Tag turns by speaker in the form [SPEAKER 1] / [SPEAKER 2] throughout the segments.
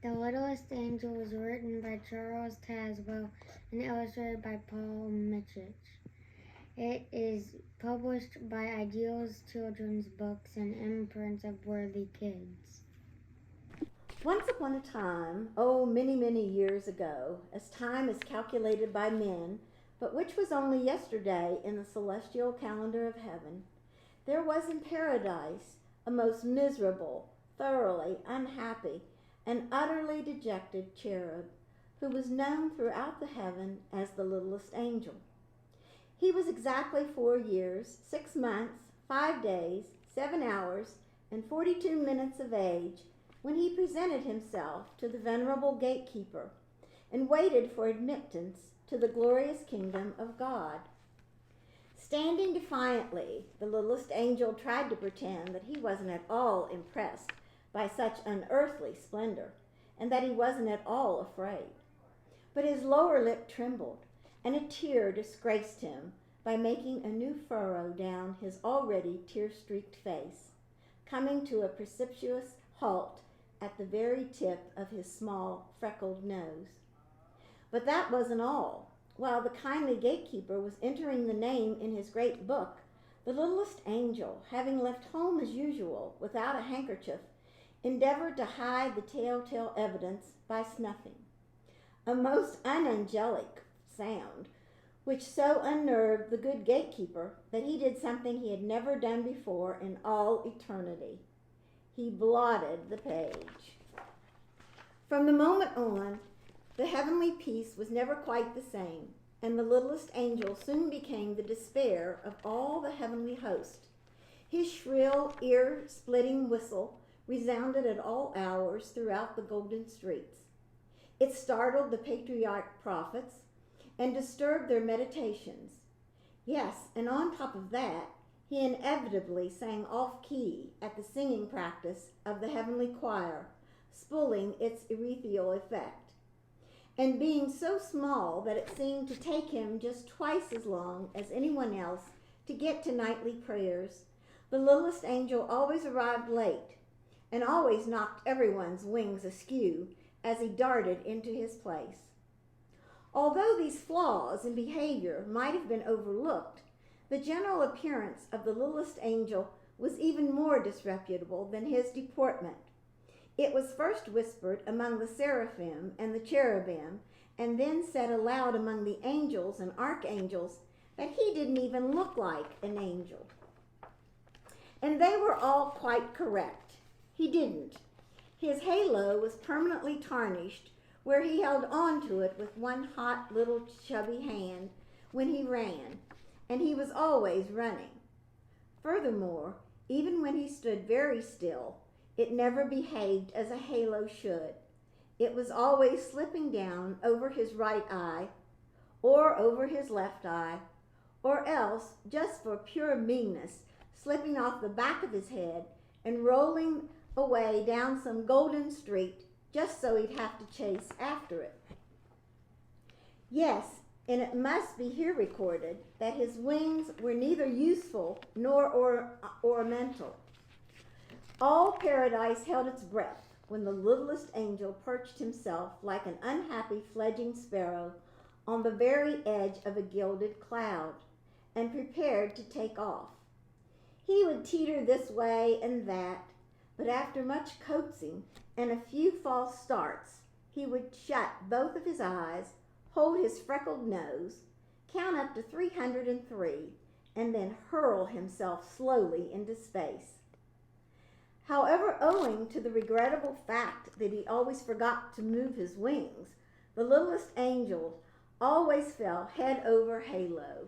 [SPEAKER 1] The Littlest Angel was written by Charles Tazwell and illustrated by Paul Micich. It is published by Ideals Children's Books and imprints of Worthy Kids.
[SPEAKER 2] Once upon a time, oh, many, many years ago, as time is calculated by men, but which was only yesterday in the celestial calendar of heaven, there was in paradise a most miserable, thoroughly unhappy, and utterly dejected cherub, who was known throughout the heaven as the littlest angel. He was exactly 4 years, 6 months, 5 days, 7 hours, and 42 minutes of age when he presented himself to the venerable gatekeeper and waited for admittance to the glorious kingdom of God. Standing defiantly, the littlest angel tried to pretend that he wasn't at all impressed by such unearthly splendor, and that he wasn't at all afraid. But his lower lip trembled, and a tear disgraced him by making a new furrow down his already tear-streaked face, coming to a precipitous halt at the very tip of his small, freckled nose. But that wasn't all. While the kindly gatekeeper was entering the name in his great book, the littlest angel, having left home as usual without a handkerchief, endeavored to hide the telltale evidence by snuffing, a most unangelic sound, which so unnerved the good gatekeeper that he did something he had never done before in all eternity. He blotted the page. From the moment on, the heavenly peace was never quite the same, and the littlest angel soon became the despair of all the heavenly host. His shrill, ear-splitting whistle resounded at all hours throughout the golden streets. It startled the patriarch prophets and disturbed their meditations. Yes, and on top of that, he inevitably sang off-key at the singing practice of the heavenly choir, spooling its ethereal effect, and being so small that it seemed to take him just twice as long as anyone else to get to nightly prayers. The littlest angel always arrived late, and always knocked everyone's wings askew as he darted into his place. Although these flaws in behavior might have been overlooked, the general appearance of the littlest angel was even more disreputable than his deportment. It was first whispered among the seraphim and the cherubim, and then said aloud among the angels and archangels that he didn't even look like an angel. And they were all quite correct. He didn't. His halo was permanently tarnished where he held on to it with one hot little chubby hand when he ran, and he was always running. Furthermore, even when he stood very still, it never behaved as a halo should. It was always slipping down over his right eye, or over his left eye, or else, just for pure meanness, slipping off the back of his head and rolling away down some golden street just so he'd have to chase after it. Yes, and it must be here recorded that his wings were neither useful nor ornamental. All paradise held its breath when the littlest angel perched himself like an unhappy fledgling sparrow on the very edge of a gilded cloud and prepared to take off. He would teeter this way and that, but after much coaxing and a few false starts, he would shut both of his eyes, hold his freckled nose, count up to 303, and then hurl himself slowly into space. However, owing to the regrettable fact that he always forgot to move his wings, the littlest angel always fell head over halo.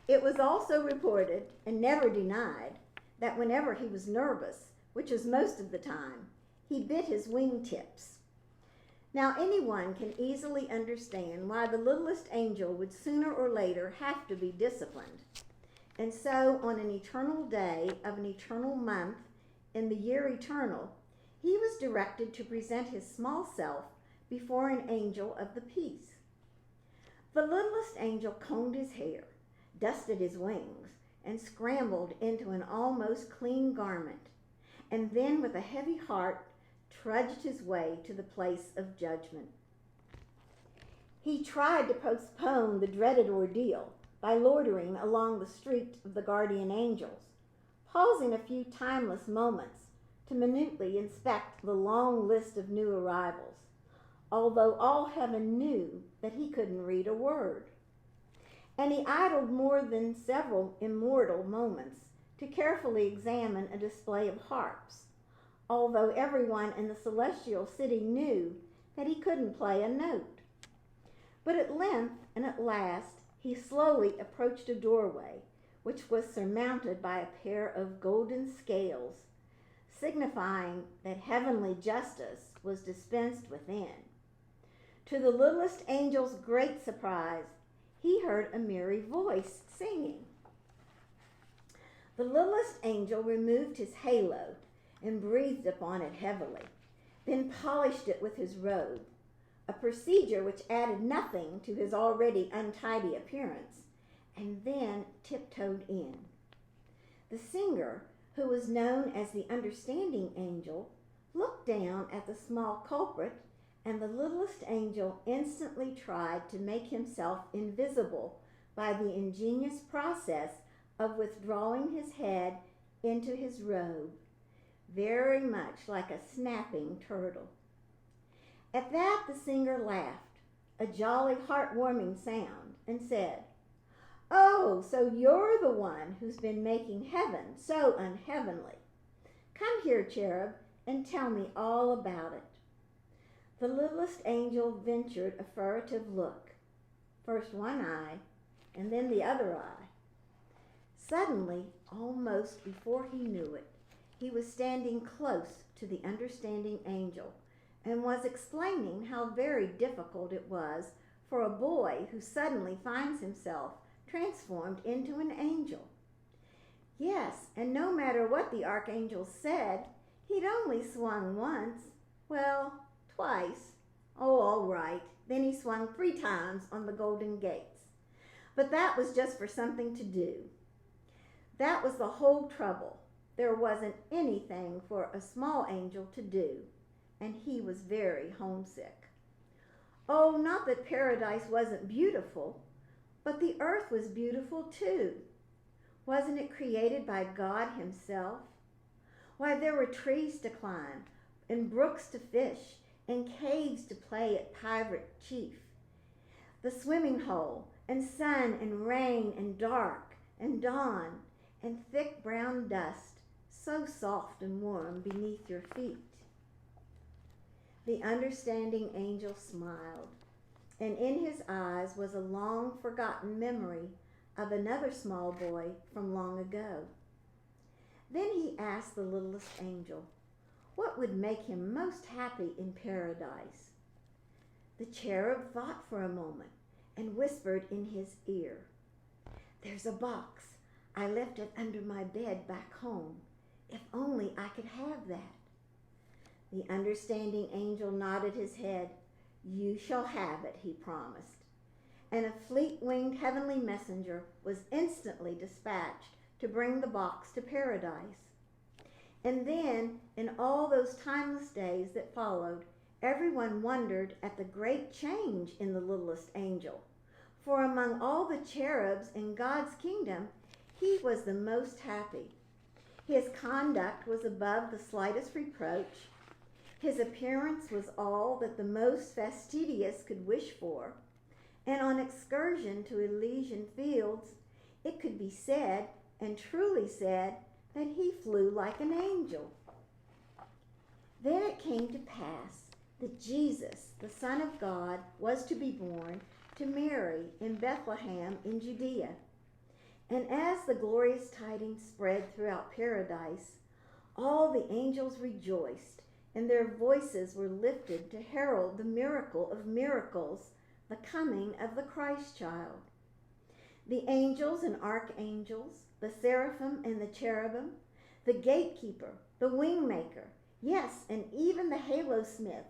[SPEAKER 2] It was also reported, and never denied, that whenever he was nervous, which was most of the time, he bit his wingtips. Now anyone can easily understand why the littlest angel would sooner or later have to be disciplined. And so on an eternal day of an eternal month in the year eternal, he was directed to present his small self before an angel of the peace. The littlest angel combed his hair, dusted his wings, and scrambled into an almost clean garment, and then with a heavy heart trudged his way to the place of judgment. He tried to postpone the dreaded ordeal by loitering along the street of the guardian angels, pausing a few timeless moments to minutely inspect the long list of new arrivals, although all heaven knew that he couldn't read a word. And he idled more than several immortal moments to carefully examine a display of harps, although everyone in the celestial city knew that he couldn't play a note. But at length and at last he slowly approached a doorway which was surmounted by a pair of golden scales, signifying that heavenly justice was dispensed within. To the littlest angel's great surprise, he heard a merry voice singing. The littlest angel removed his halo and breathed upon it heavily, then polished it with his robe, a procedure which added nothing to his already untidy appearance, and then tiptoed in. The singer, who was known as the understanding angel, looked down at the small culprit, and the littlest angel instantly tried to make himself invisible by the ingenious process of withdrawing his head into his robe, very much like a snapping turtle. At that the singer laughed, a jolly, heartwarming sound, and said, "Oh, so you're the one who's been making heaven so unheavenly. Come here, cherub, and tell me all about it." The littlest angel ventured a furtive look, first one eye and then the other eye. Suddenly, almost before he knew it, he was standing close to the understanding angel and was explaining how very difficult it was for a boy who suddenly finds himself transformed into an angel. Yes, and no matter what the archangel said, he'd only swung once. Well, twice. Oh, all right. Then he swung 3 times on the golden gates. But that was just for something to do. That was the whole trouble. There wasn't anything for a small angel to do, and he was very homesick. Oh, not that paradise wasn't beautiful, but the earth was beautiful too. Wasn't it created by God himself? Why, there were trees to climb, and brooks to fish, and caves to play at pirate chief. The swimming hole, and sun, and rain, and dark, and dawn, and thick brown dust, so soft and warm beneath your feet. The understanding angel smiled, and in his eyes was a long-forgotten memory of another small boy from long ago. Then he asked the littlest angel what would make him most happy in paradise. The cherub thought for a moment and whispered in his ear, "There's a box. I left it under my bed back home. If only I could have that." The understanding angel nodded his head. "You shall have it," he promised. And a fleet-winged heavenly messenger was instantly dispatched to bring the box to paradise. And then, in all those timeless days that followed, everyone wondered at the great change in the littlest angel. For among all the cherubs in God's kingdom, he was the most happy. His conduct was above the slightest reproach. His appearance was all that the most fastidious could wish for. And on excursion to Elysian fields, it could be said, and truly said, that he flew like an angel. Then it came to pass that Jesus, the Son of God, was to be born to Mary in Bethlehem in Judea. And as the glorious tidings spread throughout paradise, all the angels rejoiced, and their voices were lifted to herald the miracle of miracles, the coming of the Christ child. The angels and archangels, the seraphim and the cherubim, the gatekeeper, the wingmaker, yes, and even the halo smith,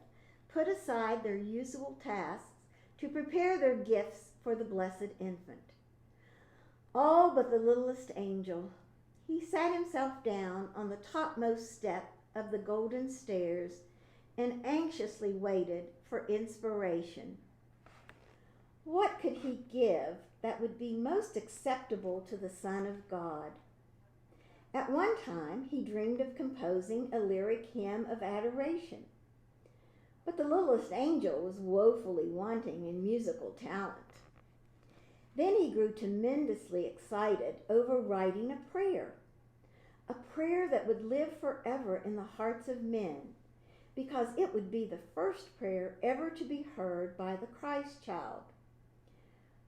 [SPEAKER 2] put aside their usual tasks to prepare their gifts for the blessed infant. All but the littlest angel. He sat himself down on the topmost step of the golden stairs and anxiously waited for inspiration. What could he give that would be most acceptable to the Son of God? At one time, he dreamed of composing a lyric hymn of adoration. But the littlest angel was woefully wanting in musical talent. Then he grew tremendously excited over writing a prayer that would live forever in the hearts of men, because it would be the first prayer ever to be heard by the Christ child.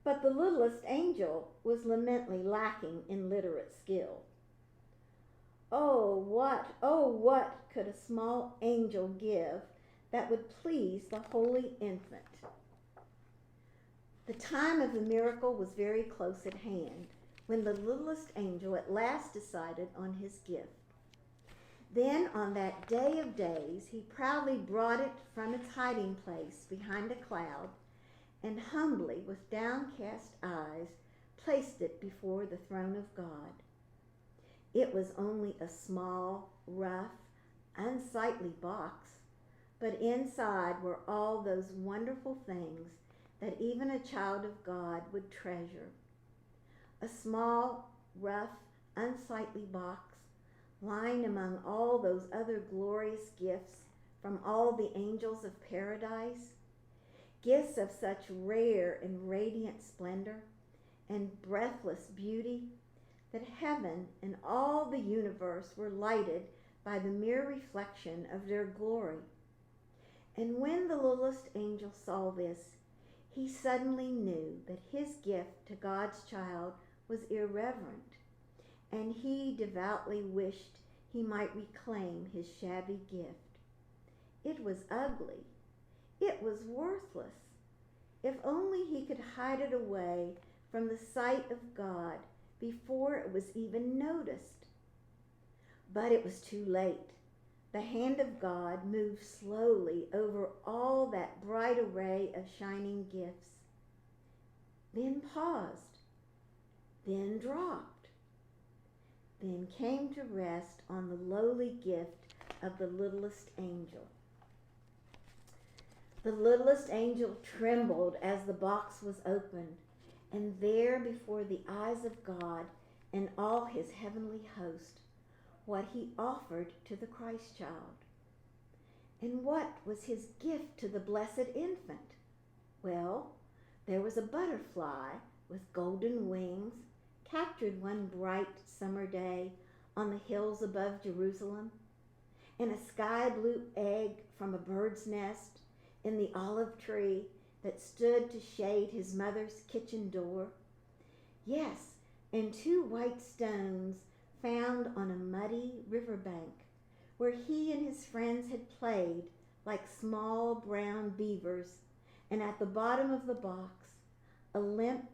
[SPEAKER 2] But the littlest angel was lamentably lacking in literate skill. Oh, what could a small angel give that would please the holy infant? The time of the miracle was very close at hand, when the littlest angel at last decided on his gift. Then, on that day of days, he proudly brought it from its hiding place behind a cloud, and humbly, with downcast eyes, placed it before the throne of God. It was only a small, rough, unsightly box, but inside were all those wonderful things that even a child of God would treasure. A small, rough, unsightly box, lying among all those other glorious gifts from all the angels of paradise, gifts of such rare and radiant splendor and breathless beauty that heaven and all the universe were lighted by the mere reflection of their glory. And when the littlest angel saw this, he suddenly knew that his gift to God's child was irreverent, and he devoutly wished he might reclaim his shabby gift. It was ugly. It was worthless. If only he could hide it away from the sight of God before it was even noticed. But it was too late. The hand of God moved slowly over all that bright array of shining gifts, then paused, then dropped, then came to rest on the lowly gift of the littlest angel. The littlest angel trembled as the box was opened, and there before the eyes of God and all his heavenly host, what he offered to the Christ child. And what was his gift to the blessed infant? Well, there was a butterfly with golden wings, captured one bright summer day on the hills above Jerusalem, and a sky blue egg from a bird's nest in the olive tree that stood to shade his mother's kitchen door. Yes, and 2 white stones found on a muddy riverbank where he and his friends had played like small brown beavers, and at the bottom of the box a limp,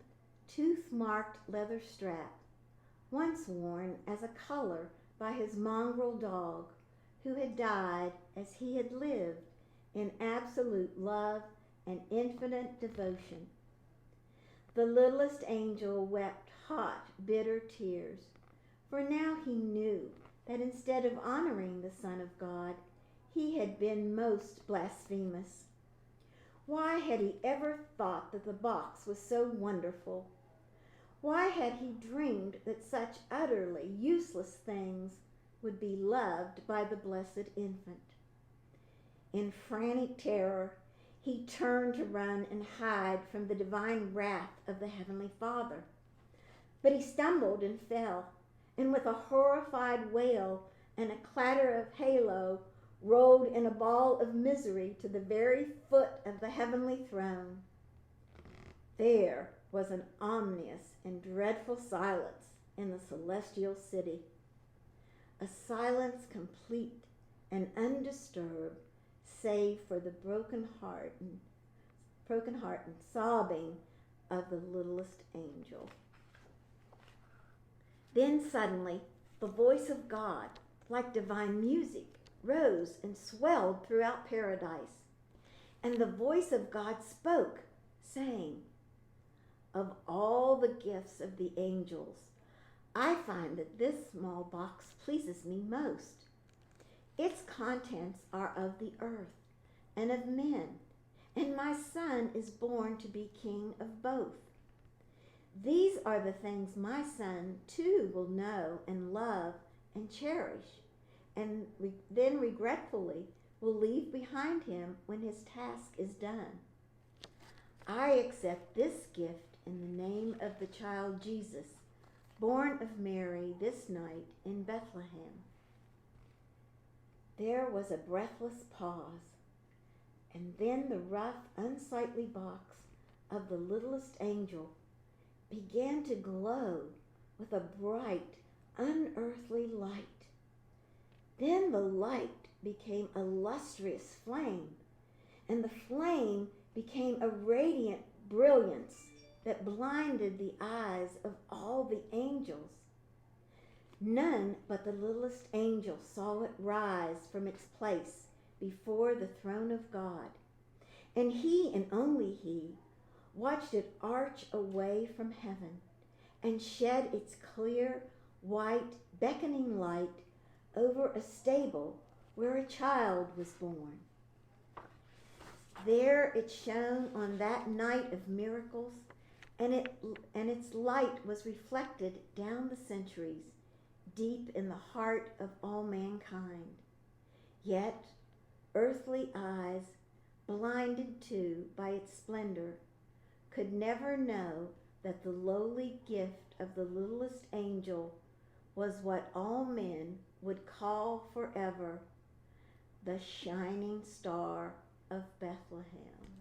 [SPEAKER 2] tooth-marked leather strap, once worn as a collar by his mongrel dog, who had died as he had lived in absolute love and infinite devotion. The littlest angel wept hot, bitter tears, for now he knew that instead of honoring the Son of God, he had been most blasphemous. Why had he ever thought that the box was so wonderful? Why had he dreamed that such utterly useless things would be loved by the blessed infant? In frantic terror, he turned to run and hide from the divine wrath of the Heavenly Father. But he stumbled and fell, and with a horrified wail and a clatter of halo, rolled in a ball of misery to the very foot of the heavenly throne. There was an ominous and dreadful silence in the celestial city, a silence complete and undisturbed, save for the broken heart and sobbing of the littlest angel. Then suddenly, the voice of God, like divine music, rose and swelled throughout paradise. And the voice of God spoke, saying, "Of all the gifts of the angels, I find that this small box pleases me most. Its contents are of the earth, and of men, and my son is born to be king of both. These are the things my son too will know and love and cherish, and then regretfully will leave behind him when his task is done. I accept this gift in the name of the child Jesus, born of Mary this night in Bethlehem." There was a breathless pause, and then the rough, unsightly box of the littlest angel began to glow with a bright, unearthly light. Then the light became a lustrous flame, and the flame became a radiant brilliance that blinded the eyes of all the angels. None but the littlest angel saw it rise from its place before the throne of God, and he and only he watched it arch away from heaven and shed its clear, white, beckoning light over a stable where a child was born. There it shone on that night of miracles, and its light was reflected down the centuries, deep in the heart of all mankind. Yet earthly eyes, blinded too by its splendor, could never know that the lowly gift of the littlest angel was what all men would call forever the shining star of Bethlehem.